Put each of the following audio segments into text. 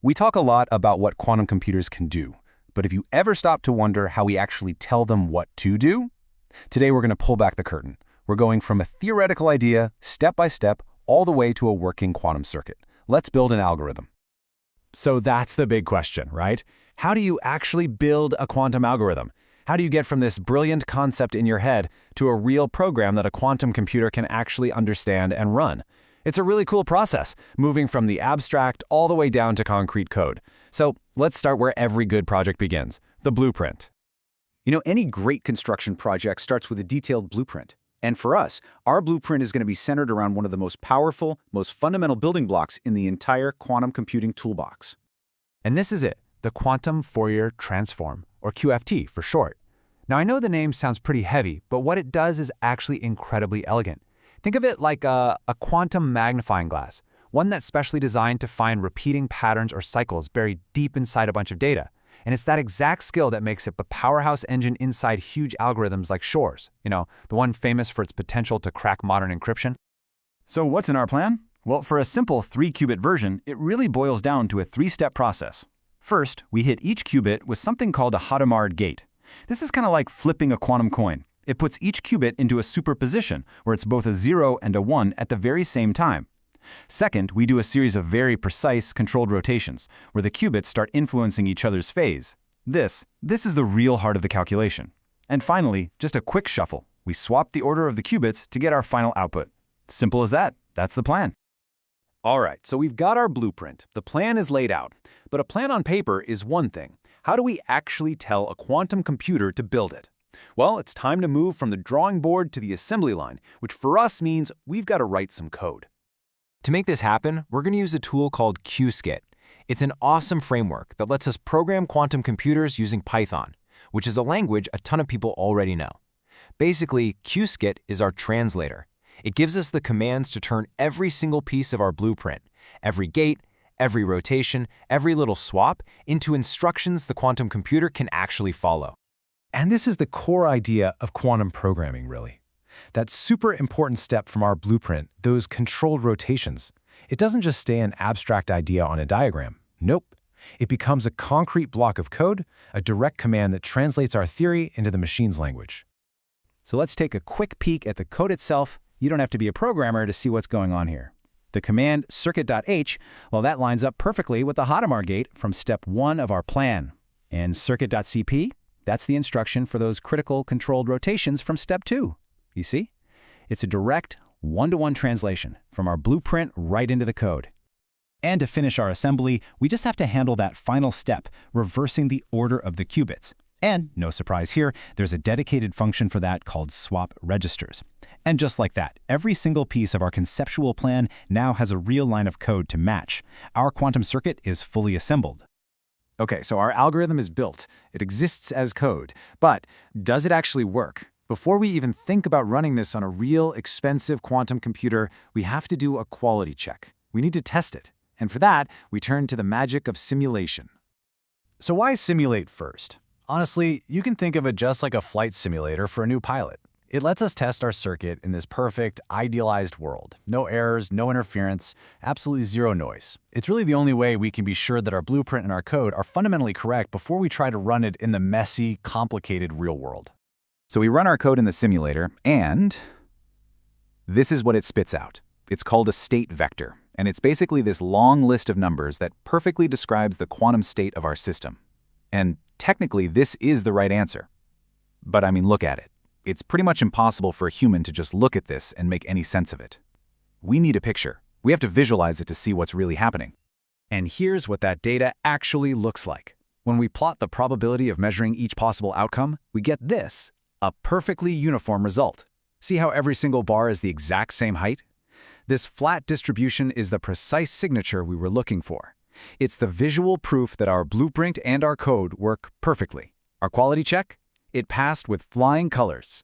We talk a lot about what quantum computers can do, but have you ever stopped to wonder how we actually tell them what to do? Today we're going to pull back the curtain. We're going from a theoretical idea, step by step, all the way to a working quantum circuit. Let's build an algorithm. So that's the big question, right? How do you actually build a quantum algorithm? How do you get from this brilliant concept in your head to a real program that a quantum computer can actually understand and run? It's a really cool process, moving from the abstract all the way down to concrete code. So let's start where every good project begins, the blueprint. Any great construction project starts with a detailed blueprint. And for us, our blueprint is going to be centered around one of the most powerful, most fundamental building blocks in the entire quantum computing toolbox. And this is it, the quantum Fourier transform, or QFT for short. Now I know the name sounds pretty heavy, but what it does is actually incredibly elegant. Think of it like a quantum magnifying glass, one that's specially designed to find repeating patterns or cycles buried deep inside a bunch of data. And it's that exact skill that makes it the powerhouse engine inside huge algorithms like Shor's, the one famous for its potential to crack modern encryption. So what's in our plan? Well, for a simple 3-qubit version, it really boils down to a 3-step process. First, we hit each qubit with something called a Hadamard gate. This is kind of like flipping a quantum coin. It puts each qubit into a superposition, where it's both a 0 and a 1 at the very same time. Second, we do a series of very precise, controlled rotations, where the qubits start influencing each other's phase. This is the real heart of the calculation. And finally, just a quick shuffle. We swap the order of the qubits to get our final output. Simple as that. That's the plan. All right, so we've got our blueprint. The plan is laid out. But a plan on paper is one thing. How do we actually tell a quantum computer to build it? Well, it's time to move from the drawing board to the assembly line, which for us means we've got to write some code. To make this happen, we're going to use a tool called Qiskit. It's an awesome framework that lets us program quantum computers using Python, which is a language a ton of people already know. Basically, Qiskit is our translator. It gives us the commands to turn every single piece of our blueprint, every gate, every rotation, every little swap, into instructions the quantum computer can actually follow. And this is the core idea of quantum programming, really. That super important step from our blueprint, those controlled rotations. It doesn't just stay an abstract idea on a diagram. Nope. It becomes a concrete block of code, a direct command that translates our theory into the machine's language. So let's take a quick peek at the code itself. You don't have to be a programmer to see what's going on here. The command circuit.h, well, that lines up perfectly with the Hadamard gate from step 1 of our plan. And circuit.cp, that's the instruction for those critical controlled rotations from step 2. You see? It's a direct, one-to-one translation from our blueprint right into the code. And to finish our assembly, we just have to handle that final step, reversing the order of the qubits. And, no surprise here, there's a dedicated function for that called swap registers. And just like that, every single piece of our conceptual plan now has a real line of code to match. Our quantum circuit is fully assembled. Okay, so our algorithm is built. It exists as code. But does it actually work? Before we even think about running this on a real, expensive quantum computer, we have to do a quality check. We need to test it. And for that, we turn to the magic of simulation. So why simulate first? Honestly, you can think of it just like a flight simulator for a new pilot. It lets us test our circuit in this perfect, idealized world. No errors, no interference, absolutely zero noise. It's really the only way we can be sure that our blueprint and our code are fundamentally correct before we try to run it in the messy, complicated real world. So we run our code in the simulator, and this is what it spits out. It's called a state vector, and it's basically this long list of numbers that perfectly describes the quantum state of our system. And technically, this is the right answer. But I mean, look at it. It's pretty much impossible for a human to just look at this and make any sense of it. We need a picture. We have to visualize it to see what's really happening. And here's what that data actually looks like. When we plot the probability of measuring each possible outcome, we get this, a perfectly uniform result. See how every single bar is the exact same height? This flat distribution is the precise signature we were looking for. It's the visual proof that our blueprint and our code work perfectly. Our quality check? It passed with flying colors.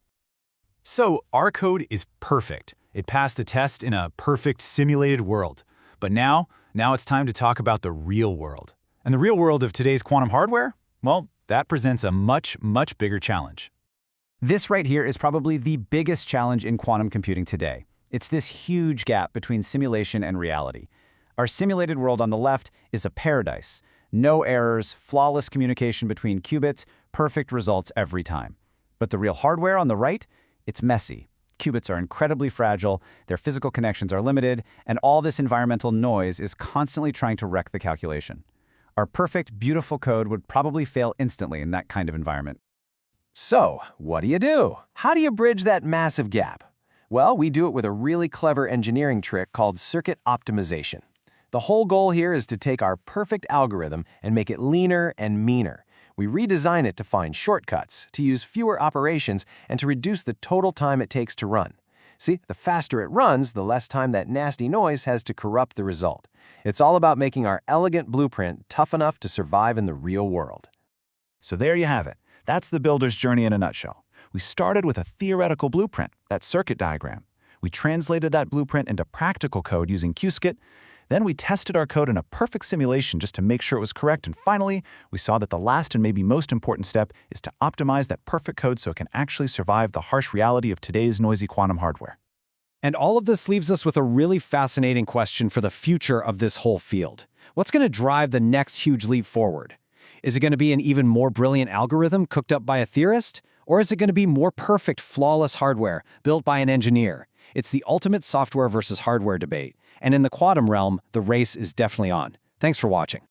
So our code is perfect. It passed the test in a perfect simulated world. But now it's time to talk about the real world. And the real world of today's quantum hardware? Well, that presents a much, much bigger challenge. This right here is probably the biggest challenge in quantum computing today. It's this huge gap between simulation and reality. Our simulated world on the left is a paradise. No errors, flawless communication between qubits, perfect results every time. But the real hardware on the right, it's messy. Qubits are incredibly fragile, their physical connections are limited, and all this environmental noise is constantly trying to wreck the calculation. Our perfect, beautiful code would probably fail instantly in that kind of environment. So, what do? How do you bridge that massive gap? Well, we do it with a really clever engineering trick called circuit optimization. The whole goal here is to take our perfect algorithm and make it leaner and meaner. We redesign it to find shortcuts, to use fewer operations, and to reduce the total time it takes to run. See, the faster it runs, the less time that nasty noise has to corrupt the result. It's all about making our elegant blueprint tough enough to survive in the real world. So there you have it. That's the builder's journey in a nutshell. We started with a theoretical blueprint, that circuit diagram. We translated that blueprint into practical code using Qiskit. Then we tested our code in a perfect simulation just to make sure it was correct. And finally, we saw that the last and maybe most important step is to optimize that perfect code so it can actually survive the harsh reality of today's noisy quantum hardware. And all of this leaves us with a really fascinating question for the future of this whole field. What's going to drive the next huge leap forward? Is it going to be an even more brilliant algorithm cooked up by a theorist? Or is it going to be more perfect, flawless hardware built by an engineer? It's the ultimate software versus hardware debate. And in the quantum realm, the race is definitely on. Thanks for watching.